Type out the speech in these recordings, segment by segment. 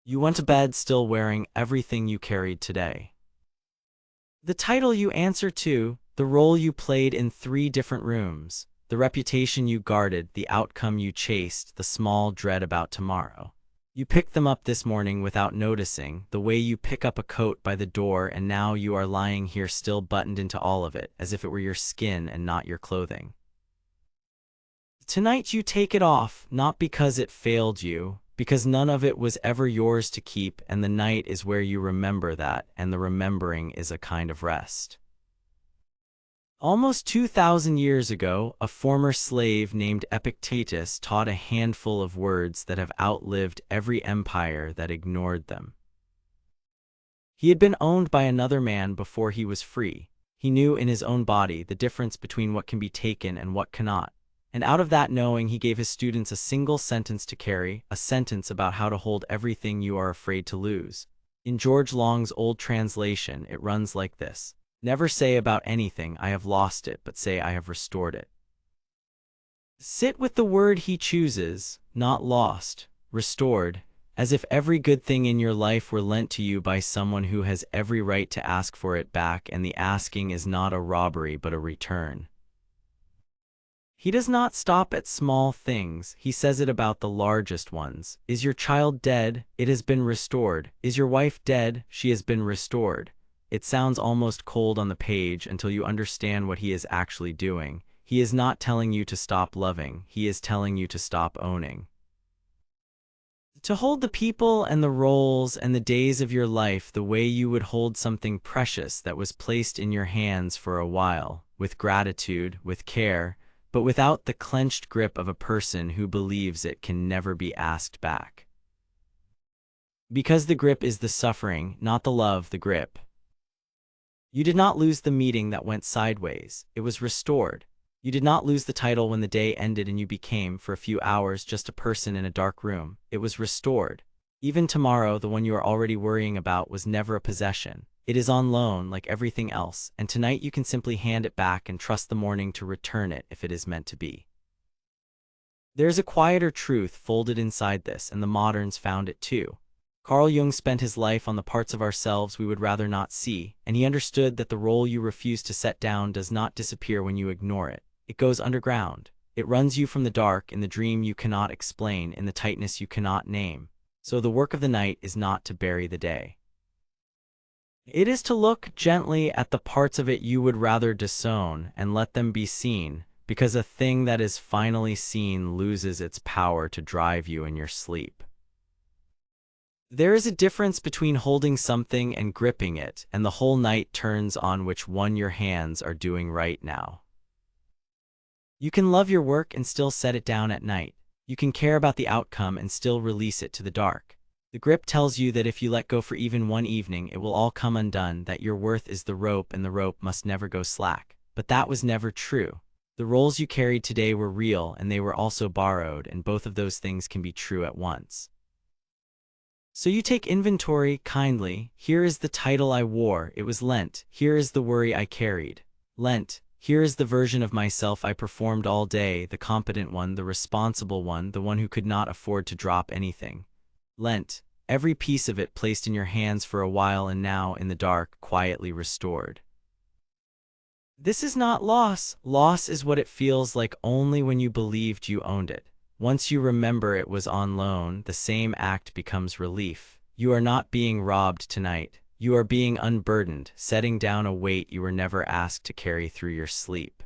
You went to bed still wearing everything you carried today. The title you answer to, the role you played in 3 different rooms, the reputation you guarded, the outcome you chased, the small dread about tomorrow. You picked them up this morning without noticing, the way you pick up a coat by the door, and now you are lying here still buttoned into all of it, as if it were your skin and not your clothing. Tonight you take it off, not because it failed you, because none of it was ever yours to keep, and the night is where you remember that, and the remembering is a kind of rest. Almost 2,000 years ago, a former slave named Epictetus taught a handful of words that have outlived every empire that ignored them. He had been owned by another man before he was free. He knew in his own body the difference between what can be taken and what cannot. And out of that knowing, he gave his students a single sentence to carry, a sentence about how to hold everything you are afraid to lose. In George Long's old translation, it runs like this: "Never say about anything, 'I have lost it,' but say, 'I have restored it.'" Sit with the word he chooses, not lost, restored, as if every good thing in your life were lent to you by someone who has every right to ask for it back, and the asking is not a robbery but a return. He does not stop at small things, he says it about the largest ones. Is your child dead? It has been restored. Is your wife dead? She has been restored. It sounds almost cold on the page until you understand what he is actually doing. He is not telling you to stop loving, he is telling you to stop owning. To hold the people and the roles and the days of your life the way you would hold something precious that was placed in your hands for a while, with gratitude, with care, but without the clenched grip of a person who believes it can never be asked back. Because the grip is the suffering, not the love, the grip. You did not lose the meeting that went sideways, it was restored. You did not lose the title when the day ended and you became, for a few hours, just a person in a dark room. It was restored. Even tomorrow, the one you are already worrying about, was never a possession. It is on loan like everything else, and tonight you can simply hand it back and trust the morning to return it if it is meant to be. There is a quieter truth folded inside this, and the moderns found it too. Carl Jung spent his life on the parts of ourselves we would rather not see, and he understood that the role you refuse to set down does not disappear when you ignore it. It goes underground. It runs you from the dark, in the dream you cannot explain, in the tightness you cannot name. So the work of the night is not to bury the day. It is to look gently at the parts of it you would rather disown and let them be seen, because a thing that is finally seen loses its power to drive you in your sleep. There is a difference between holding something and gripping it, and the whole night turns on which one your hands are doing right now. You can love your work and still set it down at night. You can care about the outcome and still release it to the dark. The grip tells you that if you let go for even one evening, it will all come undone, that your worth is the rope and the rope must never go slack. But that was never true. The roles you carried today were real and they were also borrowed, and both of those things can be true at once. So you take inventory kindly. Here is the title I wore, it was Lent. Here is the worry I carried, Lent. Here is the version of myself I performed all day, the competent one, the responsible one, the one who could not afford to drop anything, Lent. Every piece of it placed in your hands for a while and now, in the dark, quietly restored. This is not loss. Loss is what it feels like only when you believed you owned it. Once you remember it was on loan, the same act becomes relief. You are not being robbed tonight. You are being unburdened, setting down a weight you were never asked to carry through your sleep.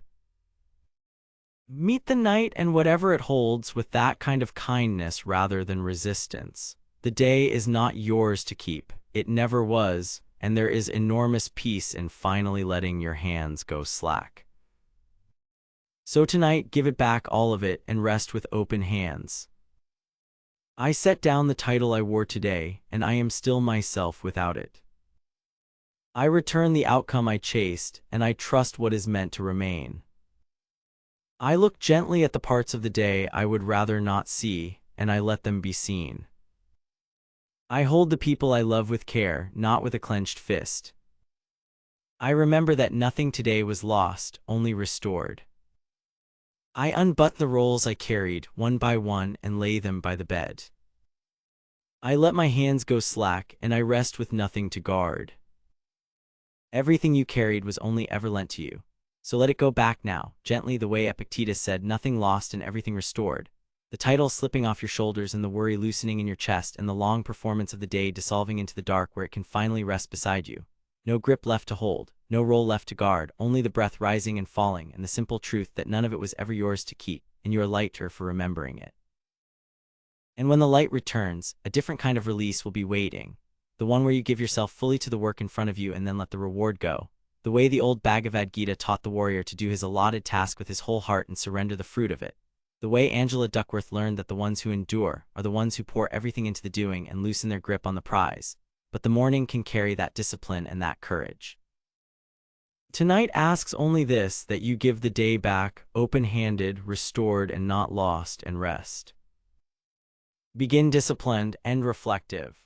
Meet the night and whatever it holds with that kind of kindness rather than resistance. The day is not yours to keep. It never was, and there is enormous peace in finally letting your hands go slack. So tonight, give it back, all of it, and rest with open hands. I set down the title I wore today, and I am still myself without it. I return the outcome I chased, and I trust what is meant to remain. I look gently at the parts of the day I would rather not see, and I let them be seen. I hold the people I love with care, not with a clenched fist. I remember that nothing today was lost, only restored. I unbutton the rolls I carried, one by one, and lay them by the bed. I let my hands go slack, and I rest with nothing to guard. Everything you carried was only ever lent to you. So let it go back now, gently, the way Epictetus said, nothing lost and everything restored. The title slipping off your shoulders and the worry loosening in your chest and the long performance of the day dissolving into the dark where it can finally rest beside you. No grip left to hold, no role left to guard, only the breath rising and falling and the simple truth that none of it was ever yours to keep, and you are lighter for remembering it. And when the light returns, a different kind of release will be waiting, the one where you give yourself fully to the work in front of you and then let the reward go, the way the old Bhagavad Gita taught the warrior to do his allotted task with his whole heart and surrender the fruit of it. The way Angela Duckworth learned that the ones who endure are the ones who pour everything into the doing and loosen their grip on the prize, but the morning can carry that discipline and that courage. Tonight asks only this, that you give the day back, open-handed, restored and not lost, and rest. Begin disciplined, end reflective.